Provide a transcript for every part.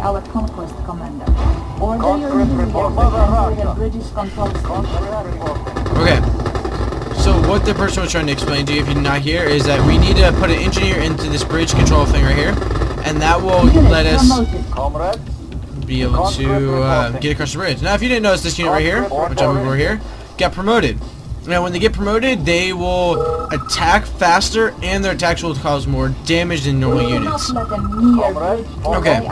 our conquest, Commander. Order your engineers to enter the bridge's control station. Okay. So what the person was trying to explain to you, if you're not here, is that we need to put an engineer into this bridge control thing right here, and that will let us be able to get across the bridge. Now, if you didn't notice, this unit right here, which I'll move over here, got promoted. Now, when they get promoted, they will attack faster, and their attacks will cause more damage than normal units. Okay,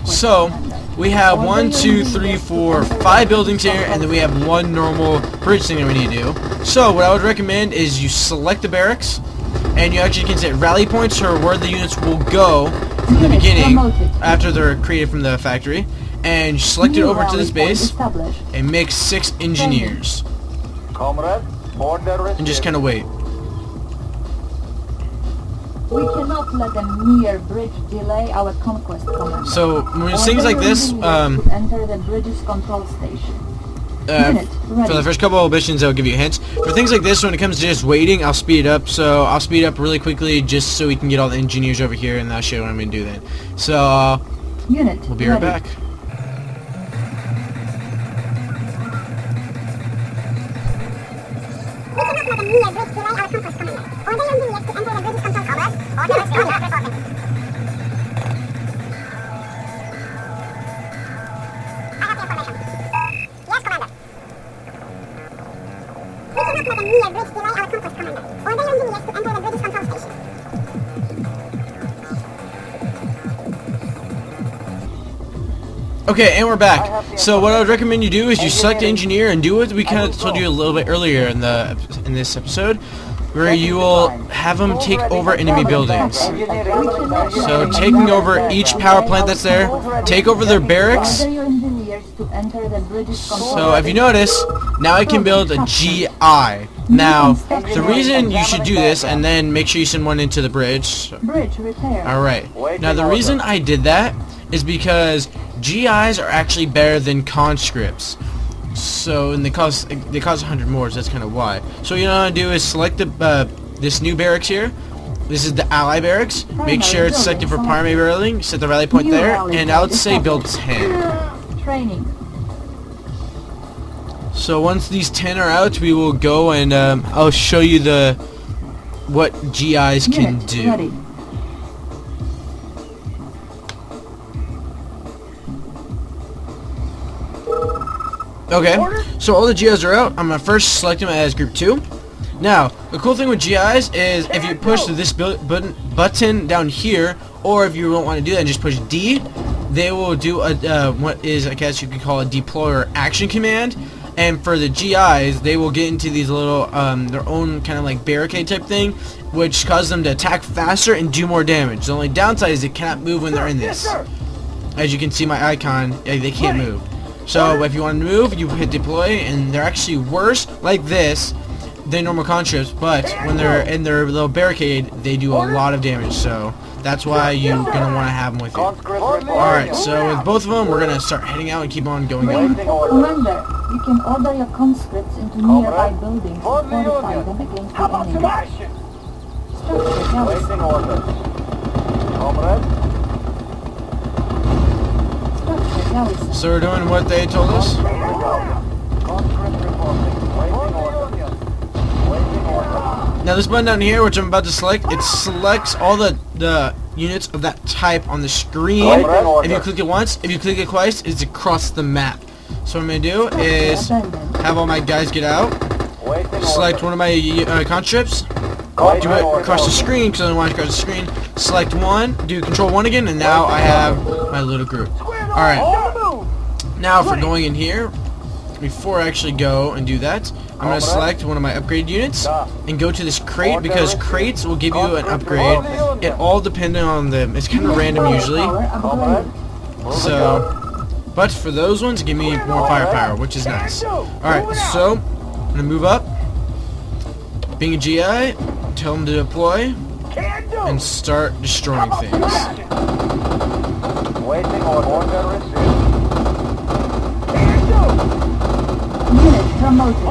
so we have 1, 2, 3, 4, 5 buildings here, and then we have 1 normal bridge thing that we need to do. So what I would recommend is you select the barracks, and you actually can set rally points for where the units will go from the beginning, after they're created from the factory, and select it over to this base, and make 6 engineers. And just kind of wait. We cannot let a mere bridge delay our conquest, Commander. So when things like this, enter the bridge's control station. for the first couple of missions, I'll give you hints. For things like this, when it comes to just waiting, I'll speed up. So I'll speed up really quickly, just so we can get all the engineers over here, and that's what I'm gonna do then. So we'll be right back. Okay, and we're back. So what I would recommend you do is you select the engineer and do what we kind of told you a little bit earlier in this episode, where you will have them take over enemy buildings. So taking over each power plant that's there, take over their barracks. So if you notice, now I can build a GI. Now, the reason you should do this, and then make sure you send one into the bridge. Alright. Now the reason I did that is because GIs are actually better than conscripts. So, and they cost 100 more, so that's kind of why. So what you want to do is select the this new barracks here. This is the ally barracks. Make sure it's selected for primary building. Set the rally point there, and I would say build 10. Training. So once these 10 are out, we will go and I'll show you what GIs can do. Okay, so all the GIs are out. I'm going to first select them as group 2. Now, the cool thing with GIs is if you push this button down here, or if you don't want to do that and just push D, they will do what is, I guess you could call a deploy or action command. And for the GIs, they will get into these little, their own kind of like barricade type thing, which causes them to attack faster and do more damage. The only downside is they cannot move when they're in this. As you can see my icon, they can't move. So if you want to move, you hit deploy, and they're actually worse like this than normal conscripts, but when they're in their little barricade, they do a lot of damage. So that's why you're going to want to have them with you. Alright, so with both of them, we're going to start heading out and keep on going. Commander, you can order your conscripts into nearby buildings to fortify them against the enemy. Structure garrison. So we're doing what they told us? Now this button down here, which I'm about to select, it selects all the units of that type on the screen. If you click it once, if you click it twice, it's across the map. So what I'm going to do is have all my guys get out, select one of my conscripts, do it across the screen because I don't want to cross the screen, select one, do control 1 again, and now I have my little group. Alright, now for going in here, before I actually go and do that, I'm going to select one of my upgraded units and go to this crate, because crates will give you an upgrade. It all depending on them. It's kind of random usually. So, but for those ones, give me more firepower, which is nice. Alright, so I'm going to move up. Being a GI, tell them to deploy and start destroying things. Unit promoted.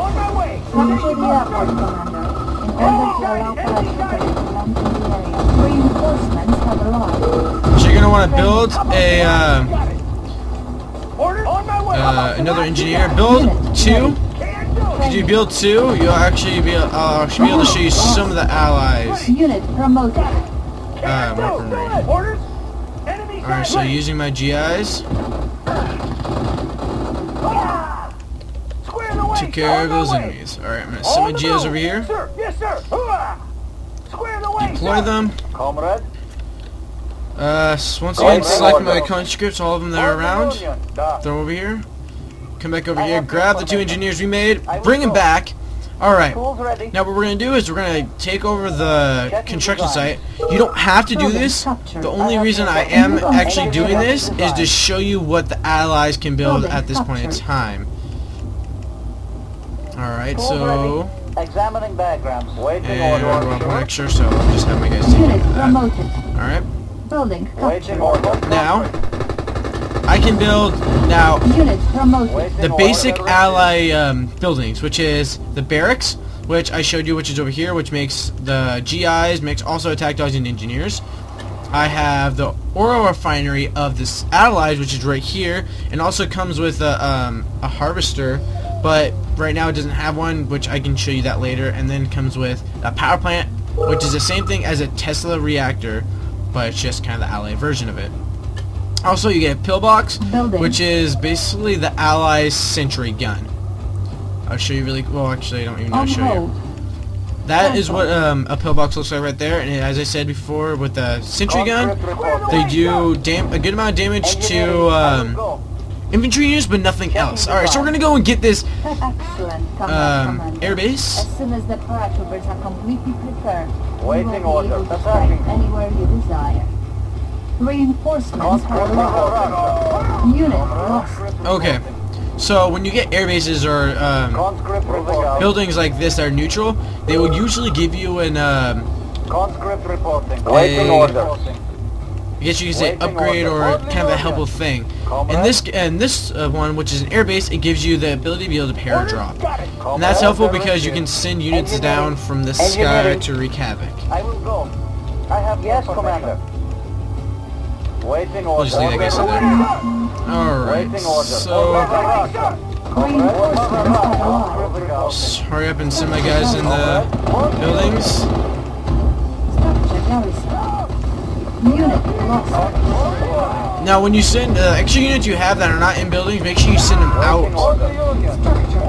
Capture the airport, Commander, in order to allow paratroopers to land in the area. Reinforcements have arrived. So you're going to want to build another engineer. Build 2. If you build 2, you'll actually be able to show you some of the allies. Unit promoted. Weaponry. Alright, so using my GIs. Took care of those enemies. Alright, I'm gonna set my GIs over here. Deploy them. Once again, select my conscripts, all of them that are around. Throw over here. Come back over here, grab the 2 engineers we made, bring them back. Alright, now what we're going to do is we're going to take over the construction site. You don't have to do this. The only reason I am actually doing this is to show you what the allies can build at this point in time. Alright, so... Examining diagrams. And we're going to make sure, so I'll just have my guys take care of that. Alright. Building Now, I can build the basic ally buildings, which is the barracks, which I showed you, which is over here, which makes the GIs, makes also attack dogs and engineers. I have the oil refinery of this allies, which is right here, and also comes with a harvester, but right now it doesn't have one, which I can show you that later. And then comes with a power plant, which is the same thing as a Tesla reactor, but it's just kind of the ally version of it. Also, you get a pillbox, which is basically the Allies' sentry gun. I'll show you really... Well, actually, I don't even know to show you. That is what a pillbox looks like right there. And as I said before, with the sentry gun, they do a good amount of damage to infantry units, but nothing else. Alright, so we're going to go and get this airbase. As soon as the paratroopers are completely prepared, Waiting order. Anywhere you desire. Reinforcements are arrived. Unit lost. Okay, so when you get air bases or buildings like this that are neutral, they will usually give you an Conscript reporting. Waiting order. I guess you could say upgrade or kind of a helpful thing. And this one, which is an air base, it gives you the ability to be able to paradrop. And that's helpful because you can send units down from the sky to wreak havoc. I will go. I have yes, Commander. Waiting order. We'll just leave that guy sit there. Alright, so just hurry up and send my guys in the buildings. Now when you send extra units you have that are not in buildings, make sure you send them out.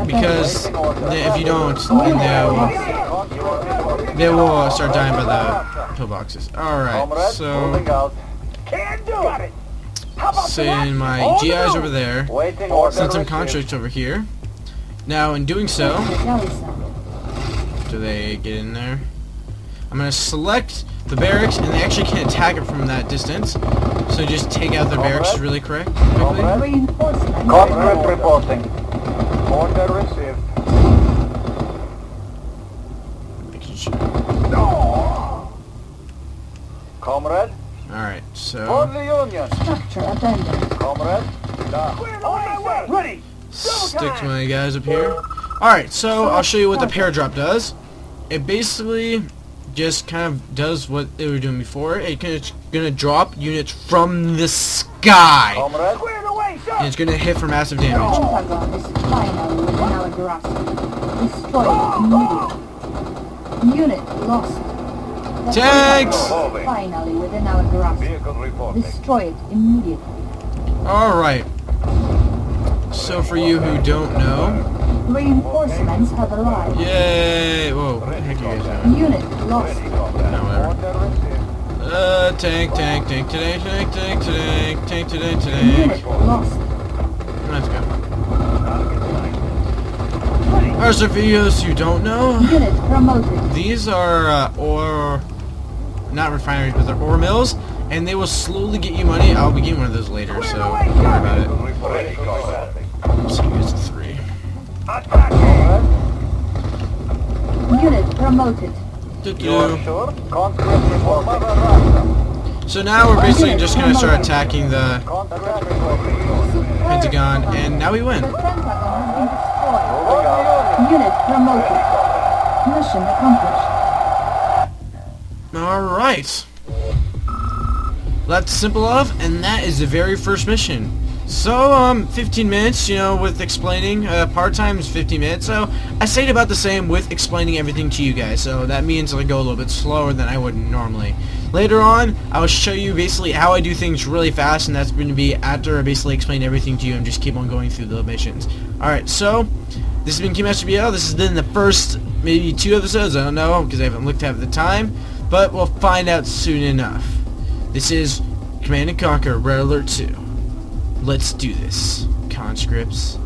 Because if you don't, then they will start dying by the pillboxes. Alright, so... Send my GIs over there, send some conscripts over here. Now in doing so, do they get in there? I'm going to select the barracks, and they actually can't attack it from that distance. So just take out their barracks really quickly. Conscript reporting. Order received. Making sure. Comrade. Alright, so... For the Union. Structure abandoned. Comrade. Ready. Stick to my guys up here. Alright, so I'll show you what the paradrop does. It basically just kind of does what they were doing before. It's gonna drop units from the sky. And it's gonna hit for massive damage. Pentagon is finally within our grasp. Destroyed immediately. Unit lost. Tanks! Finally within our grasp. Destroyed immediately. Alright. So for you who don't know... Reinforcements have arrived. Yay! Whoa, what the heck are you guys doing? Unit lost. No, whatever. Tank today. Unit lost. Let's go. Alright, so for those who don't know... Unit promoted. These are ore... Not refineries, but they're ore mills. And they will slowly get you money. I'll be getting one of those later, so don't worry about it. So you guys are 3. Unit promoted. So now we're basically just going to start attacking the Pentagon, and now we win. The Pentagon has been destroyed. Unit promoted. Mission accomplished. Alright. That's simple enough, and that is the very first mission. So, 15 minutes, you know, with explaining. Part-time is 15 minutes, so I stayed about the same with explaining everything to you guys. So that means I'll go a little bit slower than I would normally. Later on, I'll show you basically how I do things really fast, and that's going to be after I basically explain everything to you and just keep on going through the missions. Alright, so, this has been KeymasterPL. This has been the first, maybe 2 episodes, I don't know, because I haven't looked at the time, but we'll find out soon enough. This is Command & Conquer Red Alert 2. Let's do this, conscripts.